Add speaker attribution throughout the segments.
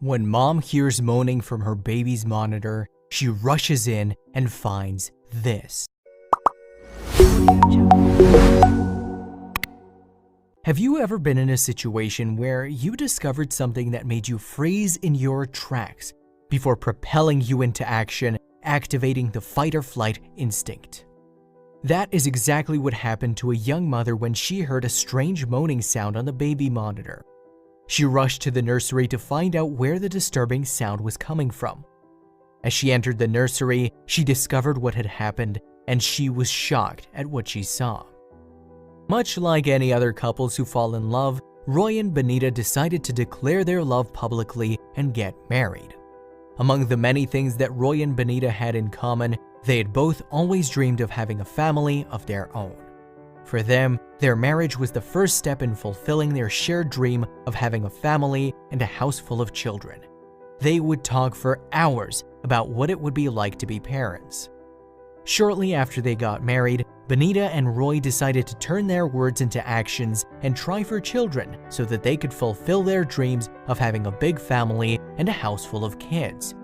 Speaker 1: When Mom hears moaning from her baby's monitor, she rushes in and finds this. Have you ever been in a situation where you discovered something that made you freeze in your tracks before propelling you into action, activating the fight or flight instinct? That is exactly what happened to a young mother when she heard a strange moaning sound on the baby monitor. She rushed to the nursery to find out where the disturbing sound was coming from. As she entered the nursery, she discovered what had happened, and she was shocked at what she saw. Much like any other couples who fall in love, Roy and Benita decided to declare their love publicly and get married. Among the many things that Roy and Benita had in common, they had both always dreamed of having a family of their own. For them, their marriage was the first step in fulfilling their shared dream of having a family and a house full of children. They would talk for hours about what it would be like to be parents. Shortly after they got married, Benita and Roy decided to turn their words into actions and try for children so that they could fulfill their dreams of having a big family and a house full of kids.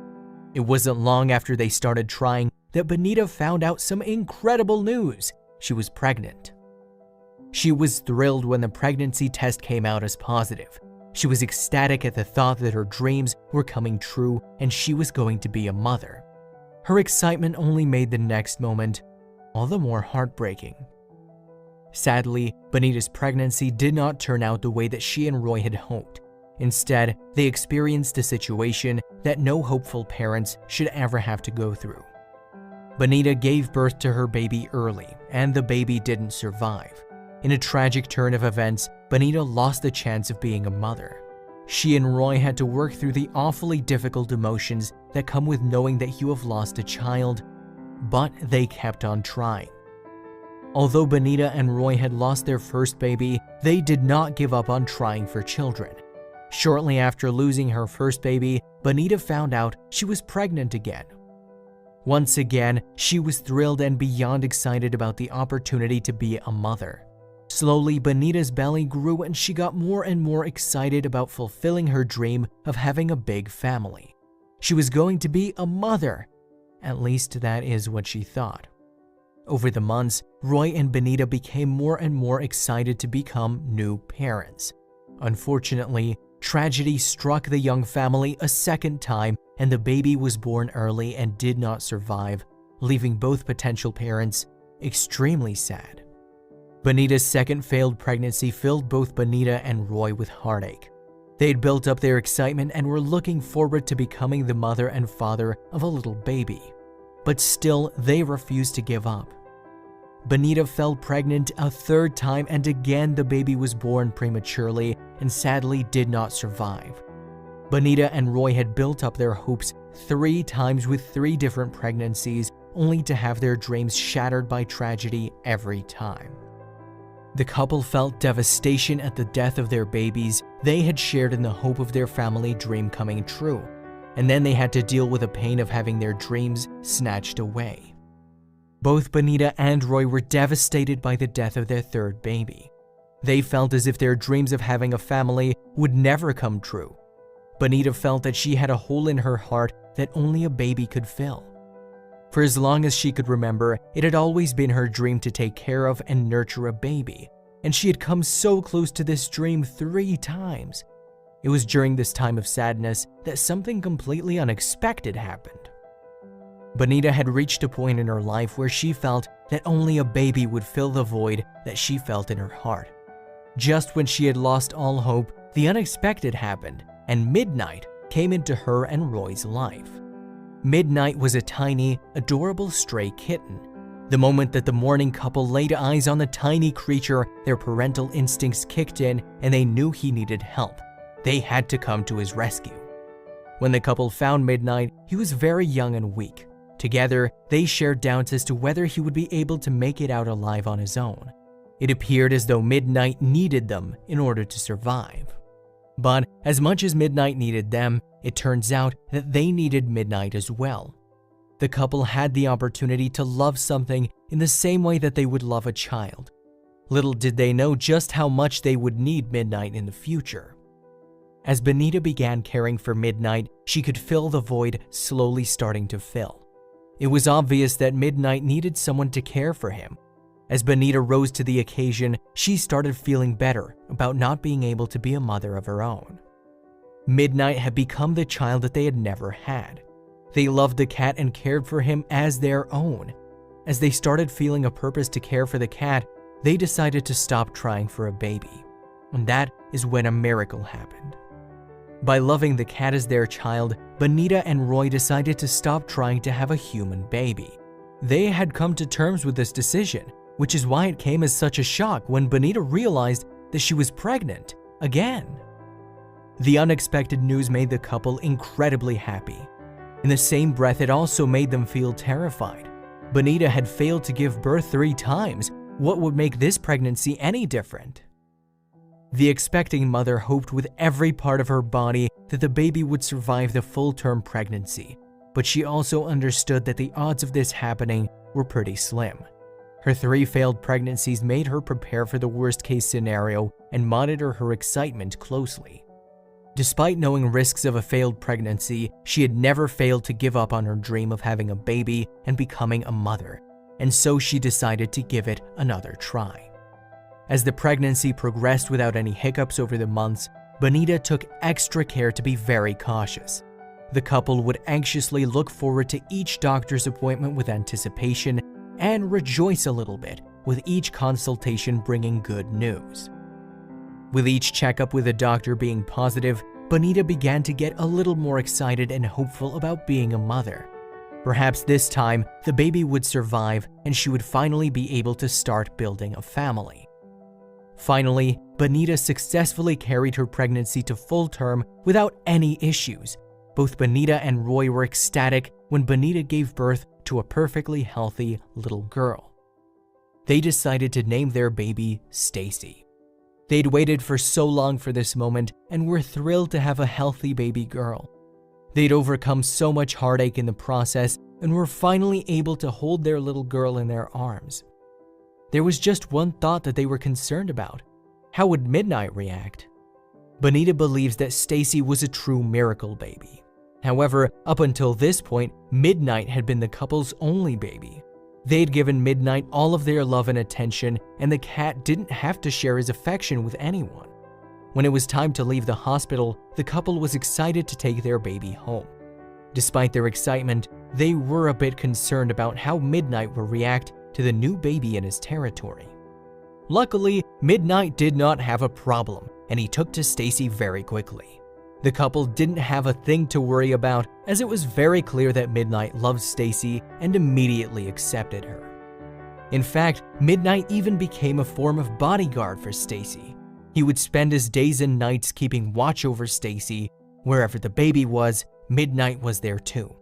Speaker 1: It wasn't long after they started trying that Benita found out some incredible news. She was pregnant. She was thrilled when the pregnancy test came out as positive. She was ecstatic at the thought that her dreams were coming true and she was going to be a mother. Her excitement only made the next moment all the more heartbreaking. Sadly, Benita's pregnancy did not turn out the way that she and Roy had hoped. Instead, they experienced a situation that no hopeful parents should ever have to go through. Benita gave birth to her baby early, and the baby didn't survive. In a tragic turn of events, Benita lost the chance of being a mother. She and Roy had to work through the awfully difficult emotions that come with knowing that you have lost a child, but they kept on trying. Although Benita and Roy had lost their first baby, they did not give up on trying for children. Shortly after losing her first baby, Benita found out she was pregnant again. Once again, she was thrilled and beyond excited about the opportunity to be a mother. Slowly, Benita's belly grew and she got more and more excited about fulfilling her dream of having a big family. She was going to be a mother. At least that is what she thought. Over the months, Roy and Benita became more and more excited to become new parents. Unfortunately, tragedy struck the young family a second time and the baby was born early and did not survive, leaving both potential parents extremely sad. Benita's second failed pregnancy filled both Benita and Roy with heartache. They had built up their excitement and were looking forward to becoming the mother and father of a little baby. But still, they refused to give up. Benita fell pregnant a third time and again the baby was born prematurely and sadly did not survive. Benita and Roy had built up their hopes 3 times with 3 different pregnancies, only to have their dreams shattered by tragedy every time. The couple felt devastation at the death of their babies they had shared in the hope of their family dream coming true, and then they had to deal with the pain of having their dreams snatched away. Both Benita and Roy were devastated by the death of their third baby. They felt as if their dreams of having a family would never come true. Benita felt that she had a hole in her heart that only a baby could fill. For as long as she could remember, it had always been her dream to take care of and nurture a baby, and she had come so close to this dream 3 times. It was during this time of sadness that something completely unexpected happened. Benita had reached a point in her life where she felt that only a baby would fill the void that she felt in her heart. Just when she had lost all hope, the unexpected happened, and Midnight came into her and Roy's life. Midnight was a tiny, adorable stray kitten. The moment that the Moaning couple laid eyes on the tiny creature, their parental instincts kicked in and they knew he needed help. They had to come to his rescue. When the couple found Midnight, he was very young and weak. Together, they shared doubts as to whether he would be able to make it out alive on his own. It appeared as though Midnight needed them in order to survive. But as much as Midnight needed them, it turns out that they needed Midnight as well. The couple had the opportunity to love something in the same way that they would love a child. Little did they know just how much they would need Midnight in the future. As Benita began caring for Midnight, she could feel the void slowly starting to fill. It was obvious that Midnight needed someone to care for him. As Benita rose to the occasion, she started feeling better about not being able to be a mother of her own. Midnight had become the child that they had never had. They loved the cat and cared for him as their own. As they started feeling a purpose to care for the cat, they decided to stop trying for a baby. And that is when a miracle happened. By loving the cat as their child, Benita and Roy decided to stop trying to have a human baby. They had come to terms with this decision, which is why it came as such a shock when Benita realized that she was pregnant again. The unexpected news made the couple incredibly happy. In the same breath, it also made them feel terrified. Benita had failed to give birth 3 times. What would make this pregnancy any different? The expecting mother hoped with every part of her body that the baby would survive the full-term pregnancy, but she also understood that the odds of this happening were pretty slim. Her 3 failed pregnancies made her prepare for the worst-case scenario and monitor her excitement closely. Despite knowing risks of a failed pregnancy, she had never failed to give up on her dream of having a baby and becoming a mother, and so she decided to give it another try. As the pregnancy progressed without any hiccups over the months, Benita took extra care to be very cautious. The couple would anxiously look forward to each doctor's appointment with anticipation and rejoice a little bit, with each consultation bringing good news. With each checkup with the doctor being positive, Benita began to get a little more excited and hopeful about being a mother. Perhaps this time, the baby would survive and she would finally be able to start building a family. Finally, Benita successfully carried her pregnancy to full term without any issues. Both Benita and Roy were ecstatic when Benita gave birth to a perfectly healthy little girl. They decided to name their baby Stacy. They'd waited for so long for this moment and were thrilled to have a healthy baby girl. They'd overcome so much heartache in the process and were finally able to hold their little girl in their arms. There was just one thought that they were concerned about. How would Midnight react? Benita believes that Stacy was a true miracle baby. However, up until this point, Midnight had been the couple's only baby. They'd given Midnight all of their love and attention, and the cat didn't have to share his affection with anyone. When it was time to leave the hospital, the couple was excited to take their baby home. Despite their excitement, they were a bit concerned about how Midnight would react to the new baby in his territory. Luckily, Midnight did not have a problem, and he took to Stacy very quickly. The couple didn't have a thing to worry about, as it was very clear that Midnight loved Stacy and immediately accepted her. In fact, Midnight even became a form of bodyguard for Stacy. He would spend his days and nights keeping watch over Stacy. Wherever the baby was, Midnight was there too.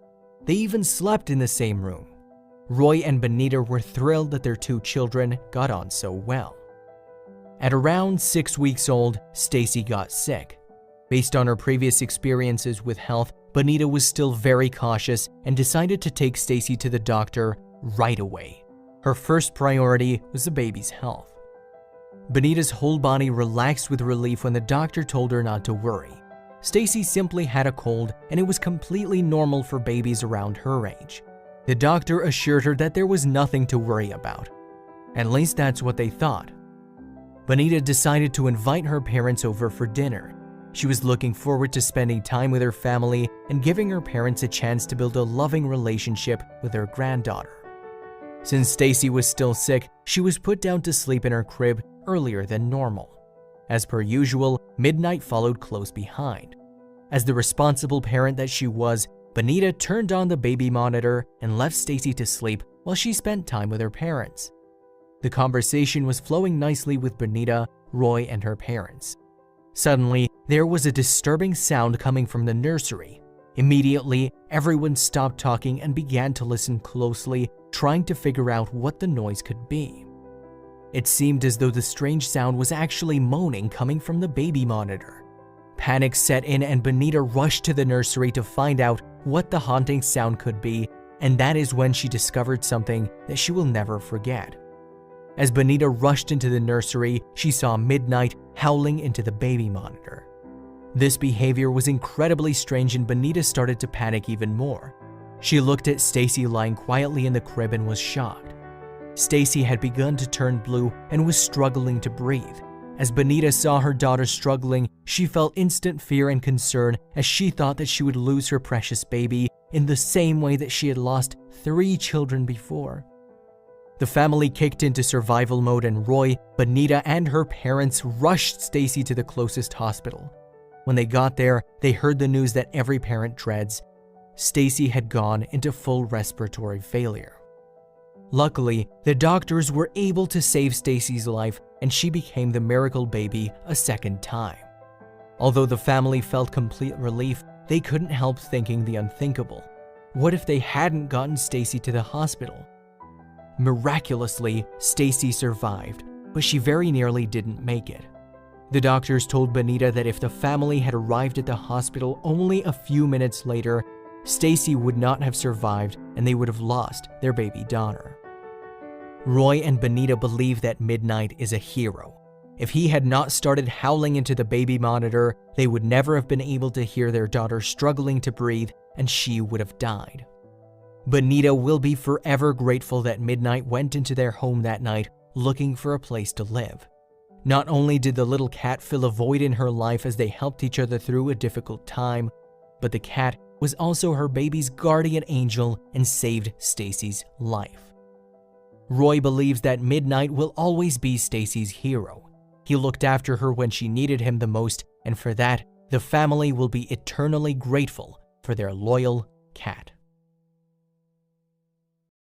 Speaker 1: They even slept in the same room. Roy and Benita were thrilled that their 2 children got on so well. At around 6 weeks old, Stacy got sick. Based on her previous experiences with health, Benita was still very cautious and decided to take Stacy to the doctor right away. Her first priority was the baby's health. Benita's whole body relaxed with relief when the doctor told her not to worry. Stacy simply had a cold and it was completely normal for babies around her age. The doctor assured her that there was nothing to worry about. At least that's what they thought. Benita decided to invite her parents over for dinner. She was looking forward to spending time with her family and giving her parents a chance to build a loving relationship with her granddaughter. Since Stacy was still sick, she was put down to sleep in her crib earlier than normal. As per usual, Midnight followed close behind. As the responsible parent that she was, Benita turned on the baby monitor and left Stacy to sleep while she spent time with her parents. The conversation was flowing nicely with Benita, Roy, and her parents. Suddenly, there was a disturbing sound coming from the nursery. Immediately, everyone stopped talking and began to listen closely, trying to figure out what the noise could be. It seemed as though the strange sound was actually moaning coming from the baby monitor. Panic set in and Benita rushed to the nursery to find out what the haunting sound could be, and that is when she discovered something that she will never forget. As Benita rushed into the nursery, she saw Midnight howling into the baby monitor. This behavior was incredibly strange and Benita started to panic even more. She looked at Stacy lying quietly in the crib and was shocked. Stacy had begun to turn blue and was struggling to breathe. As Benita saw her daughter struggling, she felt instant fear and concern as she thought that she would lose her precious baby in the same way that she had lost 3 children before. The family kicked into survival mode and Roy, Benita, and her parents rushed Stacy to the closest hospital. When they got there, they heard the news that every parent dreads. Stacy had gone into full respiratory failure. Luckily, the doctors were able to save Stacy's life and she became the miracle baby a second time. Although the family felt complete relief, they couldn't help thinking the unthinkable. What if they hadn't gotten Stacy to the hospital? Miraculously, Stacy survived, but she very nearly didn't make it. The doctors told Benita that if the family had arrived at the hospital only a few minutes later, Stacy would not have survived and they would have lost their baby daughter. Roy and Benita believe that Midnight is a hero. If he had not started howling into the baby monitor, they would never have been able to hear their daughter struggling to breathe and she would have died. Benita will be forever grateful that Midnight went into their home that night looking for a place to live. Not only did the little cat fill a void in her life as they helped each other through a difficult time, but the cat was also her baby's guardian angel and saved Stacy's life. Roy believes that Midnight will always be Stacy's hero. He looked after her when she needed him the most, and for that, the family will be eternally grateful for their loyal cat.